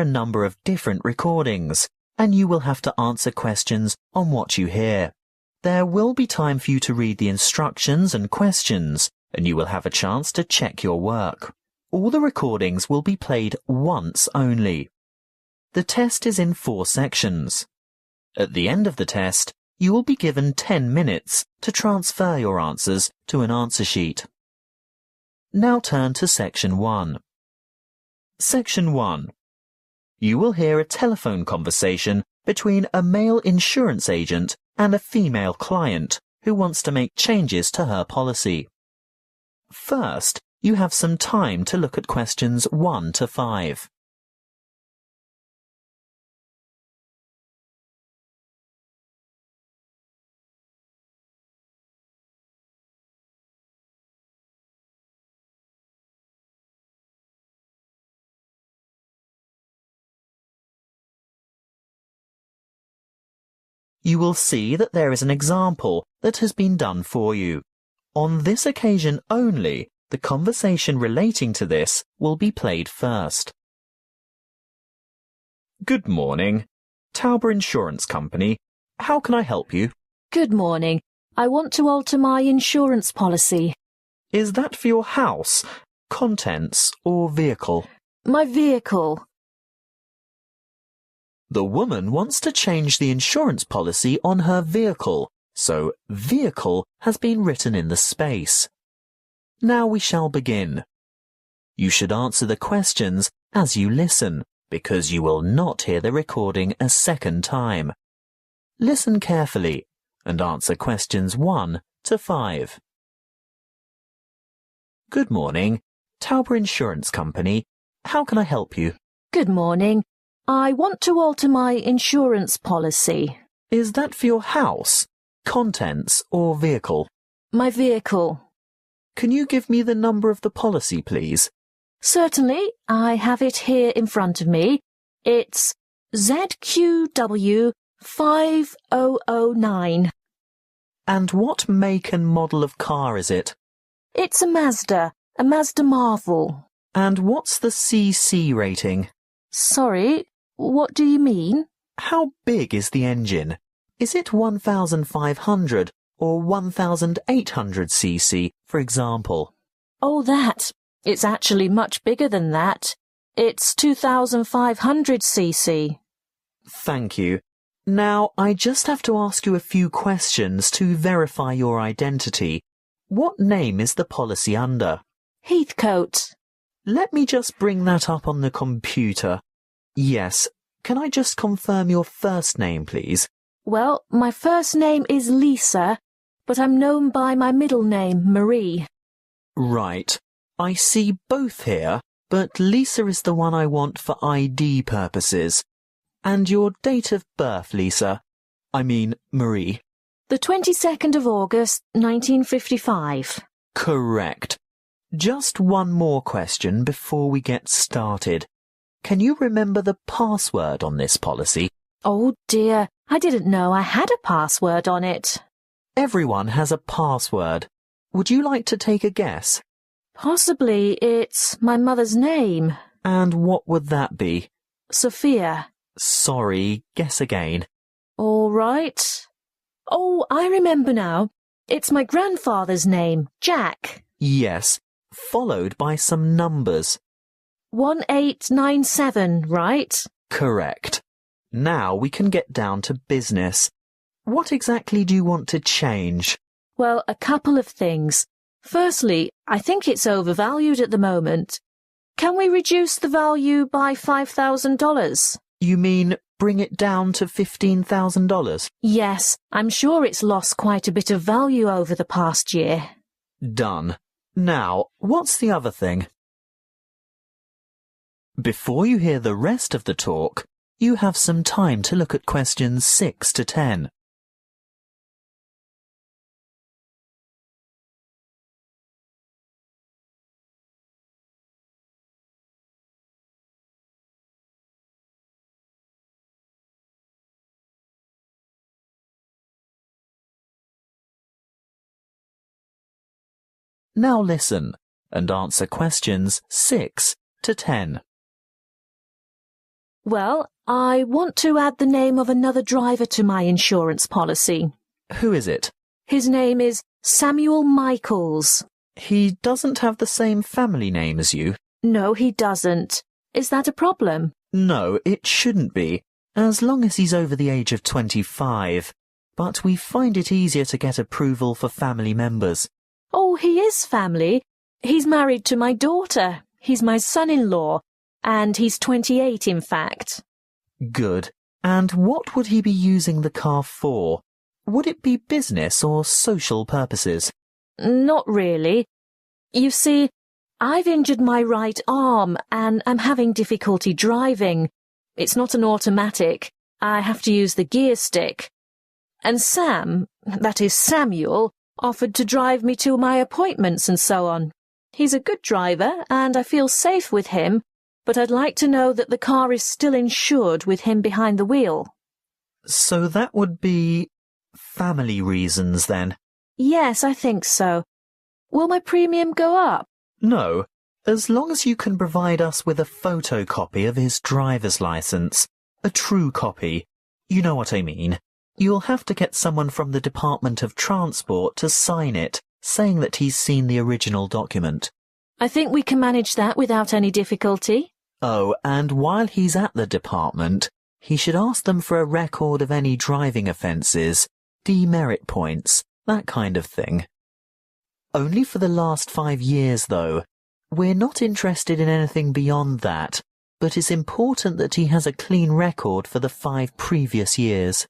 a number of different recordings, and you will have to answer questions on what you hear. There will be time for you to read the instructions and questions, and you will have a chance to check your work. All the recordings will be played once only. The test is in 4 sections. At the end of the test, you will be given 10 minutes to transfer your answers to an answer sheet. Now turn to Section 1. Section 1. You will hear a telephone conversation between a male insurance agent and a female client who wants to make changes to her policy. First, you have some time to look at questions 1 to 5. You will see that there is an example that has been done for you. On this occasion only, the conversation relating to this will be played first. Good morning. Tauber Insurance Company. How can I help you? Good morning. I want to alter my insurance policy. Is that for your house, contents, or vehicle? My vehicle. The woman wants to change the insurance policy on her vehicle, so vehicle has been written in the space. Now we shall begin. You should answer the questions as you listen, because you will not hear the recording a second time. Listen carefully and answer questions 1 to 5. Good morning. Tauber Insurance Company. How can I help you? Good morning. I want to alter my insurance policy. Is that for your house, contents, or vehicle? My vehicle. Can you give me the number of the policy, please? Certainly. I have it here in front of me. It's ZQW 5009. And what make and model of car is it? It's a Mazda Marvel. And what's the CC rating? Sorry, what do you mean? How big is the engine? Is it 1,500 or 1,800 cc, for example? Oh, that. It's actually much bigger than that. It's 2,500 cc. Thank you. Now, I just have to ask you a few questions to verify your identity. What name is the policy under? Heathcote. Let me just bring that up on the computer. Yes. Can I just confirm your first name, please? Well, my first name is Lisa, but I'm known by my middle name, Marie. Right. I see both here, but Lisa is the one I want for ID purposes. And your date of birth, Lisa? I mean, Marie. The 22nd of August, 1955. Correct. Just one more question before we get started. Can you remember the password on this policy? Oh dear, I didn't know I had a password on it. Everyone has a password. Would you like to take a guess? Possibly it's my mother's name. And what would that be? Sophia. Sorry, guess again. All right. Oh, I remember now. It's my grandfather's name, Jack. Yes, followed by some numbers. 1897, right? Correct. Now we can get down to business. What exactly do you want to change? Well, a couple of things. Firstly, I think it's overvalued at the moment. Can we reduce the value by $5,000? You mean bring it down to $15,000? Yes, I'm sure it's lost quite a bit of value over the past year. Done. Now, what's the other thing? Before you hear the rest of the talk, you have some time to look at questions 6 to 10. Now listen and answer questions 6 to 10. Well, I want to add the name of another driver to my insurance policy. Who is it? His name is Samuel Michaels. He doesn't have the same family name as you. No, he doesn't. Is that a problem? No, it shouldn't be, as long as he's over the age of 25. But we find it easier to get approval for family members. Oh, he is family. He's married to my daughter. He's my son-in-law, and he's 28, in fact. Good. And what would he be using the car for? Would it be business or social purposes? Not really. You see, I've injured my right arm and I'm having difficulty driving. It's not an automatic. I have to use the gear stick. And Sam, that is Samuel, offered to drive me to my appointments and so on. He's a good driver and I feel safe with him, but I'd like to know that the car is still insured with him behind the wheel. So that would be family reasons then? Yes, I think so. Will my premium go up? No, as long as you can provide us with a photocopy of his driver's license. A true copy. You know what I mean. You'll have to get someone from the Department of Transport to sign it, saying that he's seen the original document. I think we can manage that without any difficulty. Oh, and while he's at the department, he should ask them for a record of any driving offences, demerit points, that kind of thing. Only for the last 5 years, though. We're not interested in anything beyond that, but it's important that he has a clean record for the 5 previous years.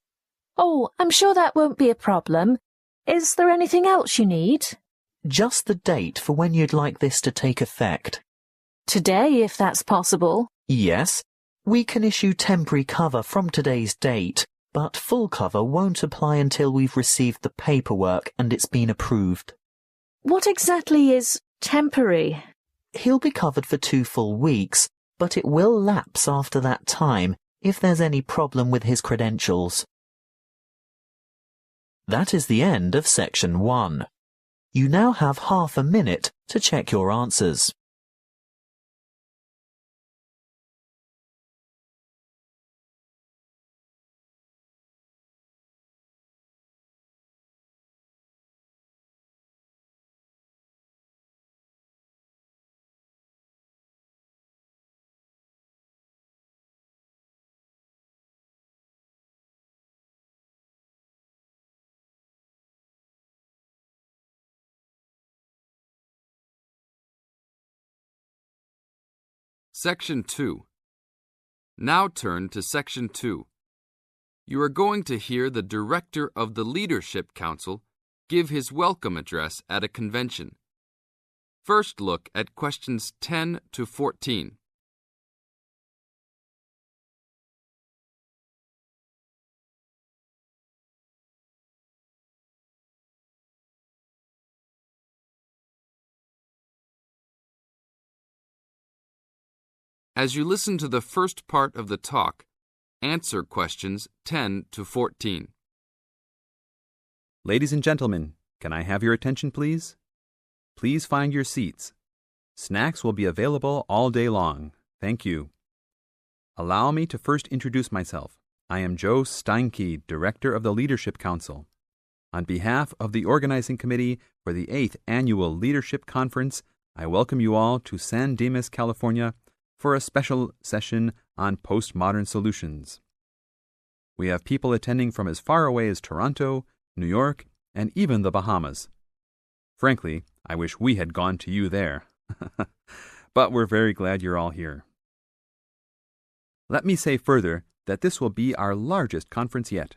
Oh, I'm sure that won't be a problem. Is there anything else you need? Just the date for when you'd like this to take effect. Today, if that's possible. Yes, we can issue temporary cover from today's date, but full cover won't apply until we've received the paperwork and it's been approved. What exactly is temporary? He'll be covered for 2 full weeks, but it will lapse after that time if there's any problem with his credentials. That is the end of section 1. You now have half a minute to check your answers. Section 2. Now turn to Section 2. You are going to hear the Director of the Leadership Council give his welcome address at a convention. First look at questions 10 to 14. As you listen to the first part of the talk, answer questions 10 to 14. Ladies and gentlemen, can I have your attention, please? Please find your seats. Snacks will be available all day long. Thank you. Allow me to first introduce myself. I am Joe Steinke, Director of the Leadership Council. On behalf of the Organizing Committee for the 8th Annual Leadership Conference, I welcome you all to San Dimas, California, for a special session on postmodern solutions. We have people attending from as far away as Toronto, New York, and even the Bahamas. Frankly, I wish we had gone to you there. But we're very glad you're all here. Let me say further that this will be our largest conference yet.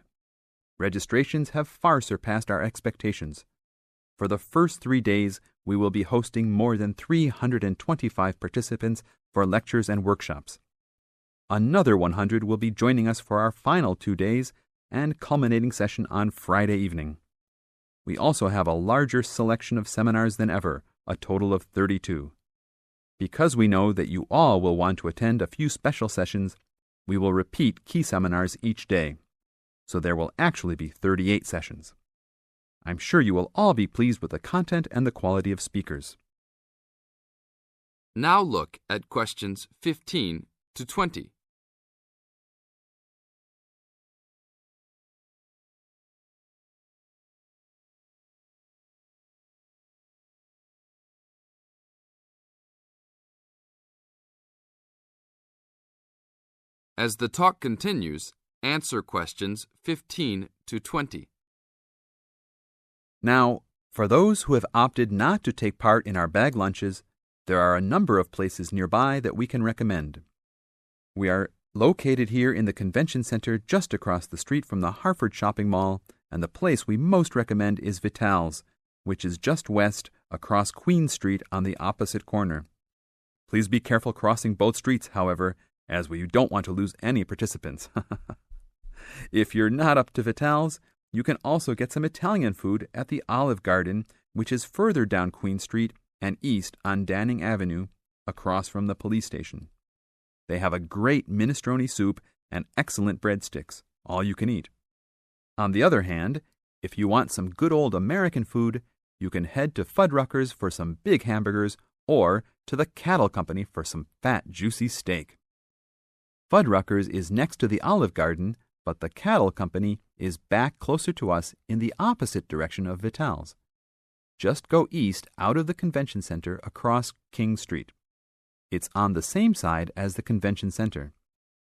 Registrations have far surpassed our expectations. For the first 3 days, we will be hosting more than 325 participants for lectures and workshops. Another 100 will be joining us for our final 2 days and culminating session on Friday evening. We also have a larger selection of seminars than ever, a total of 32. Because we know that you all will want to attend a few special sessions, we will repeat key seminars each day. So there will actually be 38 sessions. I'm sure you will all be pleased with the content and the quality of speakers. Now look at questions 15 to 20. As the talk continues, answer questions 15 to 20. Now, for those who have opted not to take part in our bag lunches, there are a number of places nearby that we can recommend. We are located here in the Convention Center just across the street from the Harford Shopping Mall, and the place we most recommend is Vital's, which is just west across Queen Street on the opposite corner. Please be careful crossing both streets, however, as we don't want to lose any participants. If you're not up to Vital's, you can also get some Italian food at the Olive Garden, which is further down Queen Street and east on Danning Avenue, across from the police station. They have a great minestrone soup and excellent breadsticks, all you can eat. On the other hand, if you want some good old American food, you can head to Fuddruckers for some big hamburgers or to the Cattle Company for some fat, juicy steak. Fuddruckers is next to the Olive Garden, but the Cattle Company is back closer to us in the opposite direction of Vital's. Just go east out of the Convention Center across King Street. It's on the same side as the Convention Center,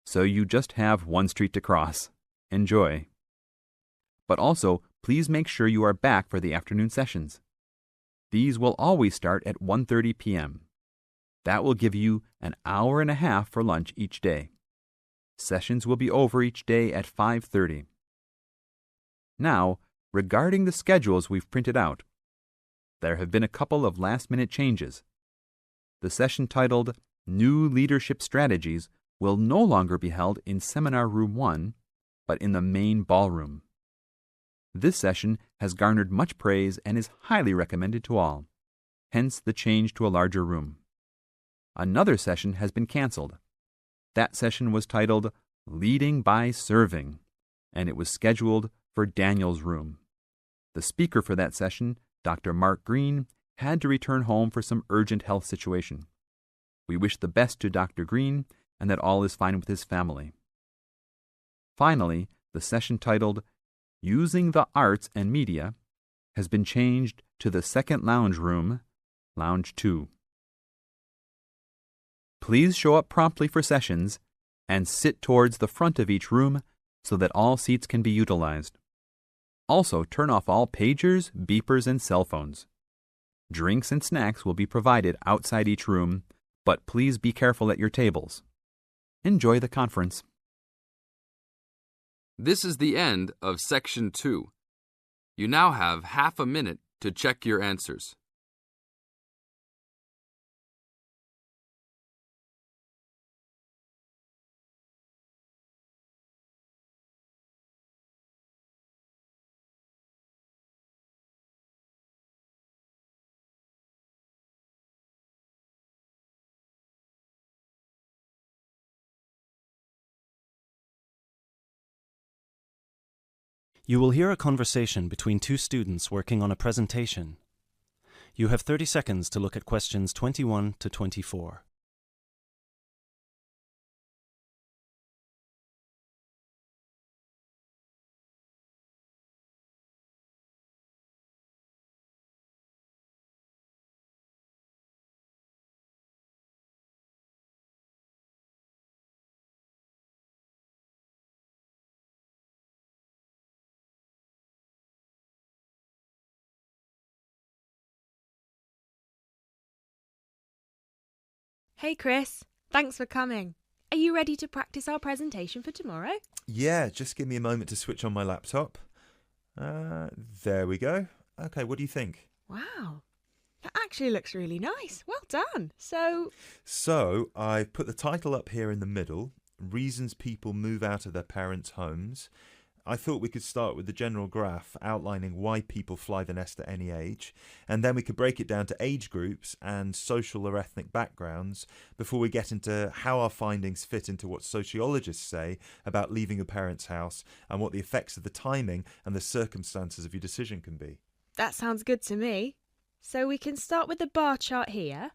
so you just have one street to cross. Enjoy. But also, please make sure you are back for the afternoon sessions. These will always start at 1:30 p.m. That will give you an hour and a half for lunch each day. Sessions will be over each day at 5:30. Now, regarding the schedules we've printed out, there have been a couple of last-minute changes. The session titled New Leadership Strategies will no longer be held in Seminar Room 1, but in the main ballroom. This session has garnered much praise and is highly recommended to all, hence the change to a larger room. Another session has been canceled. That session was titled Leading by Serving, and it was scheduled for Daniel's room. The speaker for that session, Dr. Mark Green, had to return home for some urgent health situation. We wish the best to Dr. Green and that all is fine with his family. Finally, the session titled Using the Arts and Media has been changed to the second lounge room, Lounge 2. Please show up promptly for sessions and sit towards the front of each room so that all seats can be utilized. Also, turn off all pagers, beepers, and cell phones. Drinks and snacks will be provided outside each room, but please be careful at your tables. Enjoy the conference. This is the end of Section 2. You now have half a minute to check your answers. You will hear a conversation between two students working on a presentation. You have 30 seconds to look at questions 21 to 24. Hey Chris, thanks for coming. Are you ready to practice our presentation for tomorrow? Yeah, just give me a moment to switch on my laptop. There we go. Okay, what do you think? Wow, that actually looks really nice. Well done. So I've put the title up here in the middle, Reasons People Move Out of Their Parents' Homes. I thought we could start with the general graph outlining why people fly the nest at any age, and then we could break it down to age groups and social or ethnic backgrounds before we get into how our findings fit into what sociologists say about leaving your parents' house and what the effects of the timing and the circumstances of your decision can be. that sounds good to me. So we can start with the bar chart here.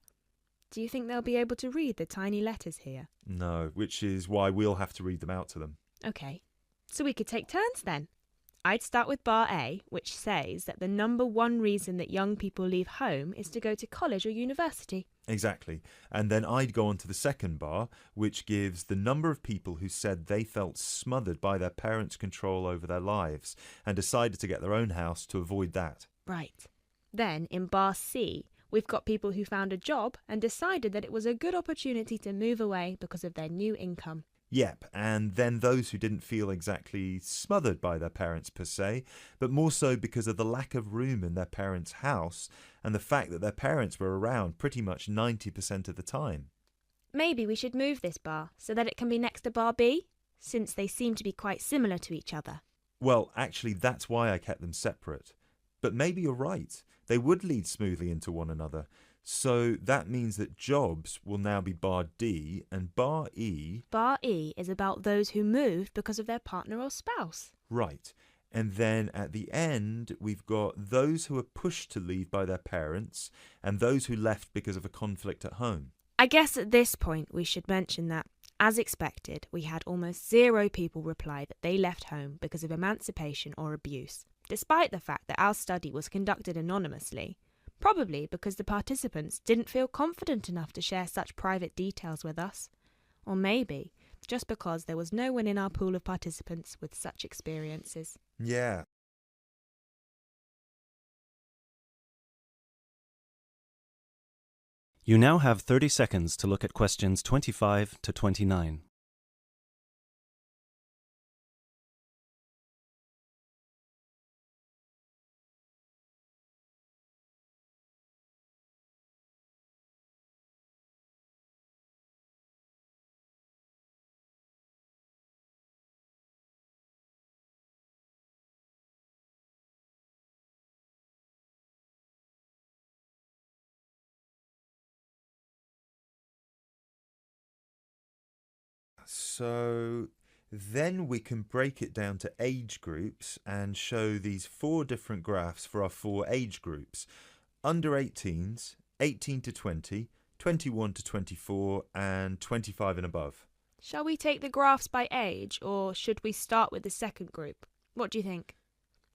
Do you think they'll be able to read the tiny letters here? No, which is why we'll have to read them out to them. Okay, so we could take turns then. I'd start with bar A, which says that the number one reason that young people leave home is to go to college or university. Exactly. And then I'd go on to the second bar, which gives the number of people who said they felt smothered by their parents' control over their lives and decided to get their own house to avoid that. Right. Then in bar C, we've got people who found a job and decided that it was a good opportunity to move away because of their new income. Yep, and then those who didn't feel exactly smothered by their parents per se, but more so because of the lack of room in their parents' house and the fact that their parents were around pretty much 90% of the time. Maybe we should move this bar so that it can be next to bar B, since they seem to be quite similar to each other. Well, actually, that's why I kept them separate. But maybe you're right. They would lead smoothly into one another. So that means that jobs will now be bar D and bar E. Bar E is about those who moved because of their partner or spouse. Right. And then at the end, we've got those who were pushed to leave by their parents and those who left because of a conflict at home. I guess at this point we should mention that, as expected, we had almost 0 people reply that they left home because of emancipation or abuse, despite the fact that our study was conducted anonymously. Probably because the participants didn't feel confident enough to share such private details with us. Or maybe just because there was no one in our pool of participants with such experiences. Yeah. You now have 30 seconds to look at questions 25 to 29. So then we can break it down to age groups and show these 4 different graphs for our 4 age groups. Under 18s, 18 to 20, 21 to 24 and 25 and above. Shall we take the graphs by age, or should we start with the second group? What do you think?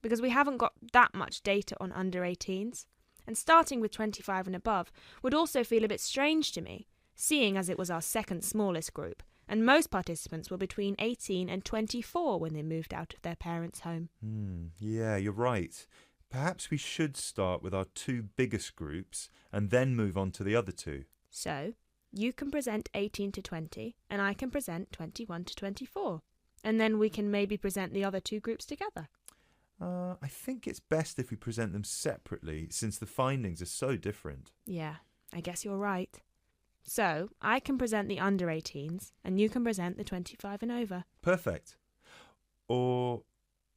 Because we haven't got that much data on under 18s, and starting with 25 and above would also feel a bit strange to me, seeing as it was our second smallest group, and most participants were between 18 and 24 when they moved out of their parents' home. Yeah, you're right. Perhaps we should start with our 2 biggest groups and then move on to the other 2. So, you can present 18 to 20, and I can present 21 to 24. And then we can maybe present the other 2 groups together. I think it's best if we present them separately, since the findings are so different. Yeah, I guess you're right. So, I can present the under 18s, and you can present the 25 and over. Perfect. Or,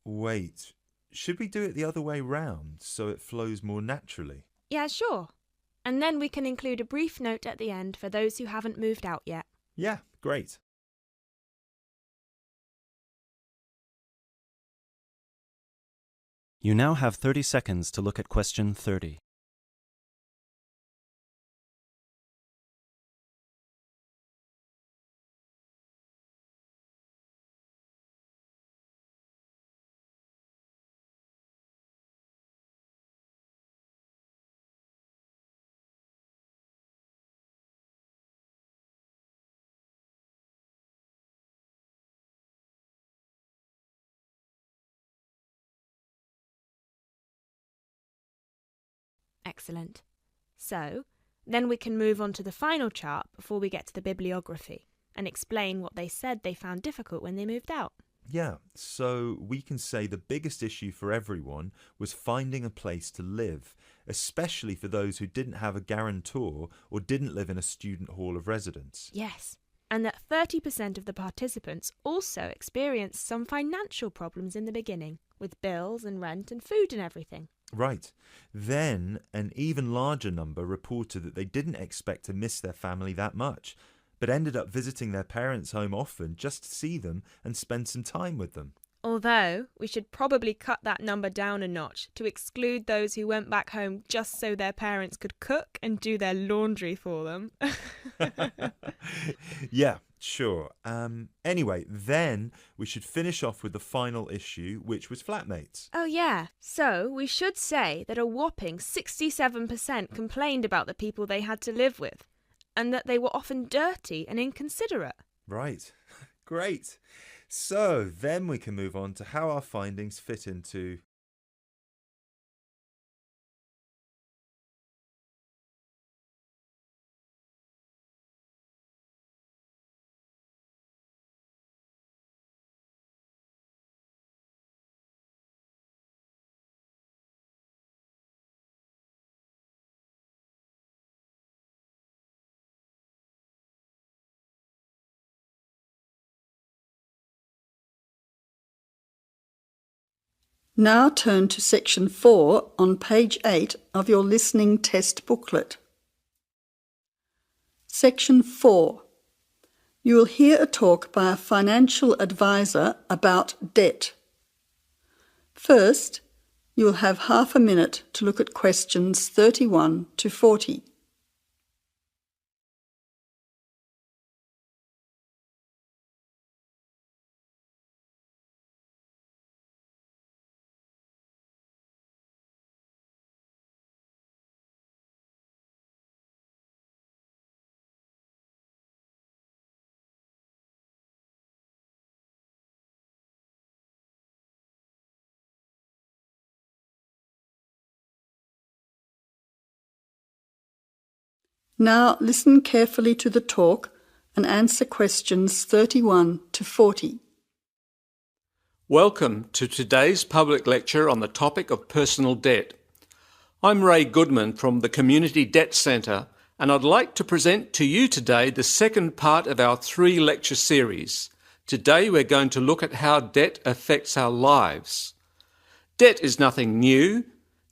wait, should we do it the other way round, so it flows more naturally? Yeah, sure. And then we can include a brief note at the end for those who haven't moved out yet. Yeah, great. You now have 30 seconds to look at question 30. Excellent. So, then we can move on to the final chart before we get to the bibliography and explain what they said they found difficult when they moved out. Yeah, so we can say the biggest issue for everyone was finding a place to live, especially for those who didn't have a guarantor or didn't live in a student hall of residence. Yes, and that 30% of the participants also experienced some financial problems in the beginning, with bills and rent and food and everything. Right. Then an even larger number reported that they didn't expect to miss their family that much, but ended up visiting their parents' home often just to see them and spend some time with them. Although, we should probably cut that number down a notch to exclude those who went back home just so their parents could cook and do their laundry for them. Yeah, sure. Anyway, then we should finish off with the final issue, which was flatmates. Oh, yeah. So we should say that a whopping 67% complained about the people they had to live with, and that they were often dirty and inconsiderate. Right. Great. So then we can move on to how our findings fit into... Now turn to section 4 on page 8 of your listening test booklet. Section 4. You will hear a talk by a financial advisor about debt. First, you will have half a minute to look at questions 31 to 40. Now listen carefully to the talk and answer questions 31 to 40. Welcome to today's public lecture on the topic of personal debt. I'm Ray Goodman from the Community Debt Centre, and I'd like to present to you today the second part of our 3-lecture series. Today we're going to look at how debt affects our lives. Debt is nothing new.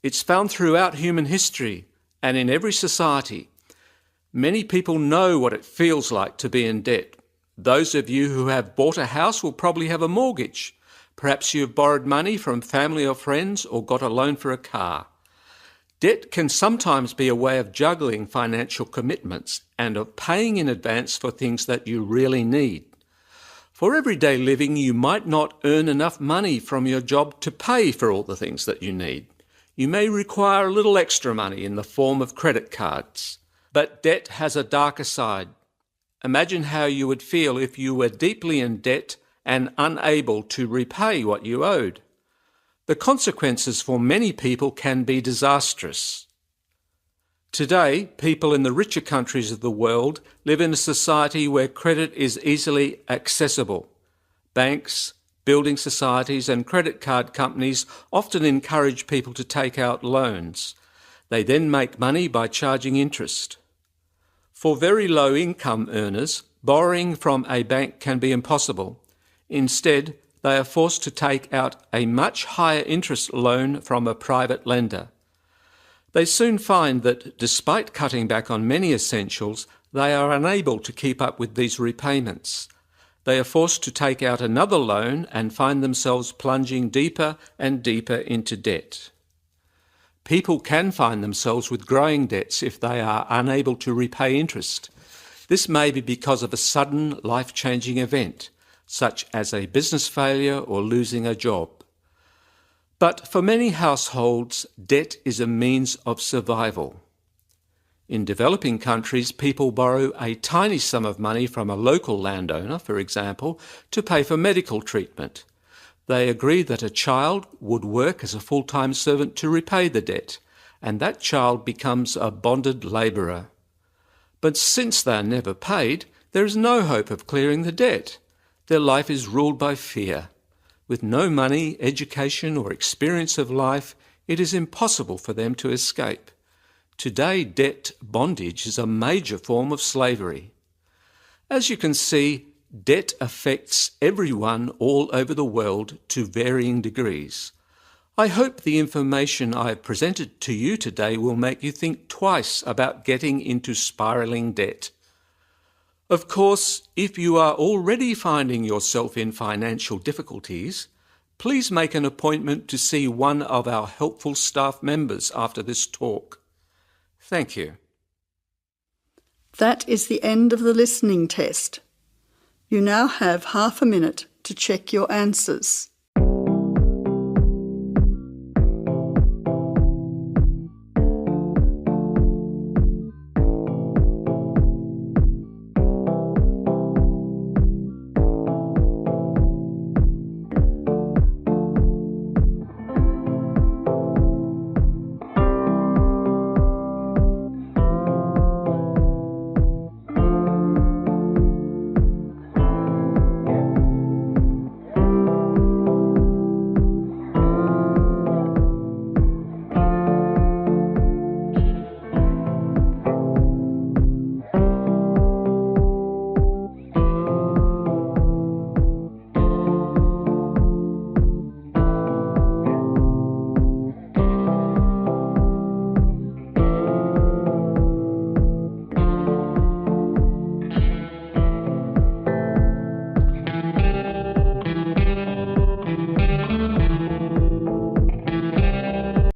It's found throughout human history and in every society. Many people know what it feels like to be in debt. Those of you who have bought a house will probably have a mortgage. Perhaps you've borrowed money from family or friends or got a loan for a car. Debt can sometimes be a way of juggling financial commitments and of paying in advance for things that you really need. For everyday living, you might not earn enough money from your job to pay for all the things that you need. You may require a little extra money in the form of credit cards. But debt has a darker side. Imagine how you would feel if you were deeply in debt and unable to repay what you owed. The consequences for many people can be disastrous. Today, people in the richer countries of the world live in a society where credit is easily accessible. Banks, building societies and credit card companies often encourage people to take out loans. They then make money by charging interest. For very low income earners, borrowing from a bank can be impossible. Instead, they are forced to take out a much higher interest loan from a private lender. They soon find that despite cutting back on many essentials, they are unable to keep up with these repayments. They are forced to take out another loan and find themselves plunging deeper and deeper into debt. People can find themselves with growing debts if they are unable to repay interest. This may be because of a sudden life-changing event, such as a business failure or losing a job. But for many households, debt is a means of survival. In developing countries, people borrow a tiny sum of money from a local landowner, for example, to pay for medical treatment. They agree that a child would work as a full-time servant to repay the debt, and that child becomes a bonded labourer. But since they are never paid, there is no hope of clearing the debt. Their life is ruled by fear. With no money, education, or experience of life, it is impossible for them to escape. Today, debt bondage is a major form of slavery. As you can see, debt affects everyone all over the world to varying degrees. I hope the information I have presented to you today will make you think twice about getting into spiralling debt. Of course, if you are already finding yourself in financial difficulties, please make an appointment to see one of our helpful staff members after this talk. Thank you. That is the end of the listening test. You now have half a minute to check your answers.